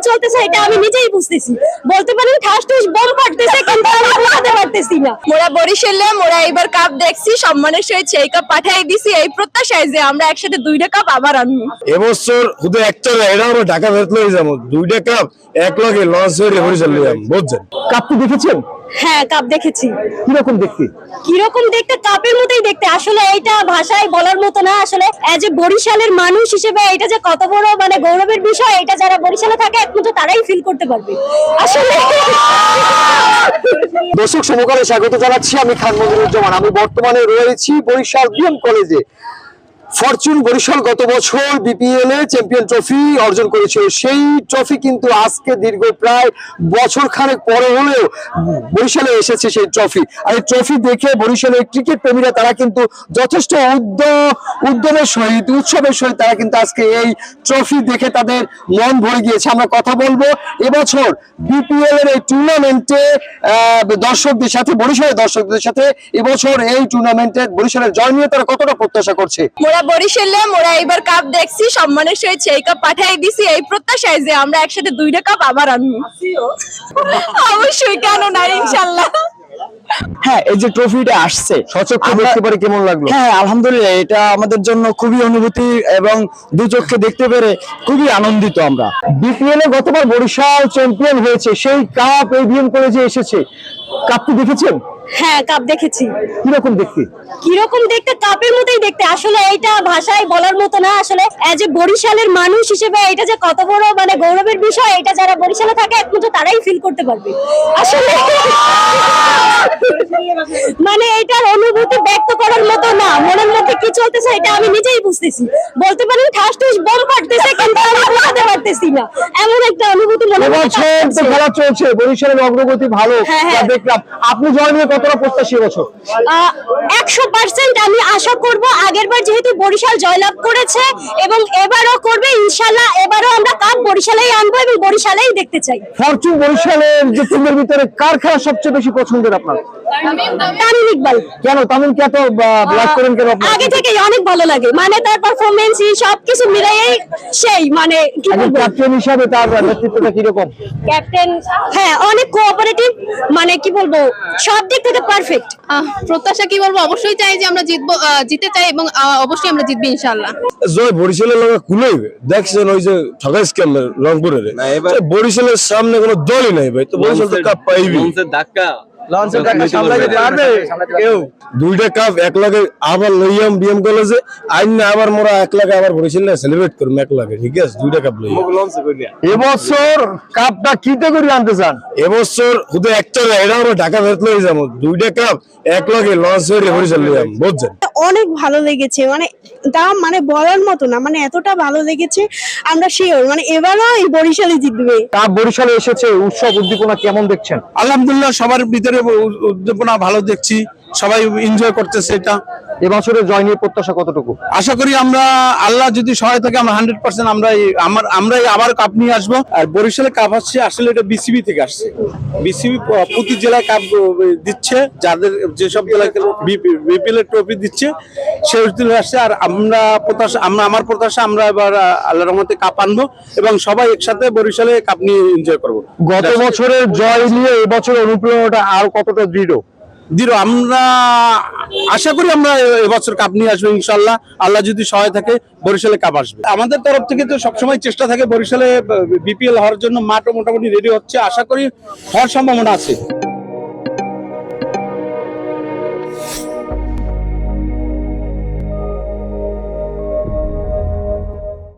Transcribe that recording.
চলতেছে এটা আমি নিজেই বুঝতেছি। বলতে পারেন ঠাস ঠুস বোম ফাটতেছে, কিন্তু আমি বুঝতে পারতেছি না। মোরা বরিশালে মোরা এবার কাপ দেখছি, সম্মানের সহিত সেই কাপ পাঠাই দিছি এই প্রত্যাশায় যে আমরা একসাথে 2টা কাপ আবার আনবো। এবছর শুধু একটা না, এটা আমরা ঢাকা ফেরত লয়ে যাবো 2টা কাপ এক লগে লঞ্চ হয়ে বরিশাল লয়ে যাবো, বুঝছেন? কাপটি দেখেছেন? হ্যাঁ, কাপ দেখেছি। কিরকম দেখতে? কিরকম দেখতে? কাপের মতোই দেখতে। আসলে এটা ভাষায় বলার মতো না। আসলে এজ এ বরিশালের মানুষ হিসেবে এটা যে কত বড় মানে গৌরবের বিষয়, এটা যারা বরিশালে থাকে একমাত্র তারাই ফিল করতে পারবে। আসলে দর্শক সমকালে স্বাগত জানাচ্ছি। আমি খান মনিরুজ্জামান। আমি বর্তমানে রয়েছি বরিশাল বিএম কলেজে। ফরচুন বরিশাল গত বছর বিপিএল এ চ্যাম্পিয়ন ট্রফি অর্জন করেছিল। সেই ট্রফি কিন্তু আজকে দীর্ঘ প্রায় বছর খানেক পরে হলেও বরিশালে এসেছে সেই ট্রফি। আর এই ট্রফি দেখে বরিশালের ক্রিকেট প্রেমীরা তারা কিন্তু যথেষ্ট উদ্যমের সহিত উৎসবের সহিত তারা কিন্তু আজকে এই ট্রফি দেখে তাদের মন ভরে গিয়েছে। আমরা কথা বলবো এবছর বিপিএল এর এই টুর্নামেন্টে দর্শকদের সাথে, বরিশালের দর্শকদের সাথে এবছর এই টুর্নামেন্টে বরিশালের জয় নিয়ে তারা কতটা প্রত্যাশা করছে। মোরা বরিশালে মোরা এবার কাপ দেখছি, সম্মানের সহিত সেই কাপ পাঠাই দিছি এই প্রত্যাশায় যে আমরা একসাথে 2টা কাপ আবার আনবো। অবশ্যই, কেন না, ইনশাআল্লাহ। হ্যাঁ, এই যে ট্রফিটা আসছে সচক্ষে দেখতে পারে কেমন লাগলো? হ্যাঁ, আলহামদুলিল্লাহ, এটা আমাদের জন্য খুবই অনুভূতি এবং দু চোখে দেখতে পেরে খুবই আনন্দিত আমরা। বিপিএল এ গতবার বরিশাল চ্যাম্পিয়ন হয়েছে, সেই কাপ এই বিএম কলেজে এসেছে। কাপটি দেখেছেন? হ্যাঁ, কাপ দেখেছি। কিরকম দেখতে? কিরকম দেখতে? কাপের মতোই দেখতে। আসলে এটা ভাষায় বলার মতো না। আসলে এজ এ বরিশালের মানুষ হিসেবে এটা যে কত বড় মানে গৌরবের বিষয়, এটা যারা বরিশালে থাকে একমাত্র তারাই ফিল করতে পারবে। আসলে মানে এটার অনুভূতি ব্যক্ত করার মতো না। মনের মধ্যে কি চলতেছে এটা আমি নিজেই বুঝতেছি। বলতে পারেন ঠাস ঠুস বোম ফাটতেছে, কিন্তু আমি বুঝতে পারতেছি না। এমন একটা অনুভূতি মনে এবছর তো খেলা চলছে, বরিশালের অগ্রগতি ভালো হ্যাঁ, হ্যাঁ। দেখলাম। আপনি জয় নিয়ে কতটা প্রত্যাশী এবছর? 100% আমি আশা করব। আগেরবার যেহেতু বরিশাল জয়লাভ করেছে এবং এবারও করবে ইনশাআল্লাহ, এবারও আমরা কাপ বরিশালেই আনবো এবং বরিশালেই দেখতে চাই। ফরচুন বরিশালের যে টিমের ভিতরে কার খেলা সবচেয়ে বেশি পছন্দের আপনার? তামিম ইকবাল। কেন তামিমকে এত লাইক করেন কেন আপনি? আগে থেকেই অনেক ভালো লাগে, মানে তার পারফরমেন্স সবকিছু মিলাইয়ে সেই মানে কি বলবো, ক্যাপ্টেন হিসাবে তার নেতৃত্বটা কিরকম? ক্যাপ্টেন হ্যাঁ অনেক কোঅপারেটিভ, মানে কি বলবো সব দিক থেকে পারফেক্ট। প্রত্যাশা কি বলবো, অবশ্যই চাই যে আমরা জিতবো, জিতে চাই এবং অবশ্যই আমরা জিতবো ইনশাআল্লাহ। জয় বরিশালের লগে কুলাইবে। দেখছেন ওই যে ঠগাই স্ক্যাম রংপুরের, বরিশালের সামনে কোনো দলই নাই ভাই, তো বরিশাল তো কাপ পাইবি। লঞ্চের টাকা সামলাইতে পারবে কেউ? 2টা কাপ এক লগে আবার লইয়াম বিএম কলেজে আইন না, আবার মোরা এক লগে আবার বরিশালে সেলিব্রেট করব এক লগে, ঠিক আছে? 2টা কাপ লইয়াম। এবছর কাপটা কিতে করে আনতে চান? এবছর শুধু একটা না, এটা আমরা ঢাকা ফেরত লয়ে যাবো 2টা কাপ এক লগে লঞ্চ হয়ে বরিশাল লইয়াম, বুঝছেন? অনেক ভালো লেগেছে, মানে দাম মানে বলার মতো না, মানে এতটা ভালো লেগেছে। আমরা শিওর মানে এবারও এই বরিশালই জিতবে। কাপ বরিশালে এসেছে, উৎসব উদ্দীপনা কেমন দেখছেন? আলহামদুলিল্লাহ, সবার ভিতরে উদ্দীপনা ভালো দেখছি, সবাই এনজয় করতেছে। এটা এবছরের জয় নিয়ে প্রত্যাশা কতটুকু? আশা করি আমরা, আল্লাহ যদি সহায় থাকে, আমরা 100% আমরাই আবার কাপ নিয়ে আসবো। আর বরিশালে কাপ আসছে আসলে এটা বিসিবি থেকে আসছে। বিসিবি প্রতি জেলায় কাপ দিচ্ছে, যাদের যেসব জেলায় বিপিএল এর ট্রফি দিচ্ছে সেই আসছে। আর আমার প্রত্যাশা আমরা এবার আল্লাহর রহমতে কাপ আনবো এবং সবাই একসাথে বরিশালে কাপ নিয়ে এনজয় করবো। গত বছরের জয় নিয়ে এবছর অনুপ্রেরণাটা আর কতটা দৃঢ়? আমরা আশা করি আমরা এবছর কাপ নিয়ে আসবো ইনশাআল্লাহ। আল্লাহ যদি সহায় থাকে বরিশালে কাপ আসবে। আমাদের তরফ থেকে তো সবসময় চেষ্টা থাকে বরিশালে বিপিএল হওয়ার জন্য। মাঠও মোটামুটি রেডি হচ্ছে, আশা করি হওয়ার সম্ভাবনা আছে।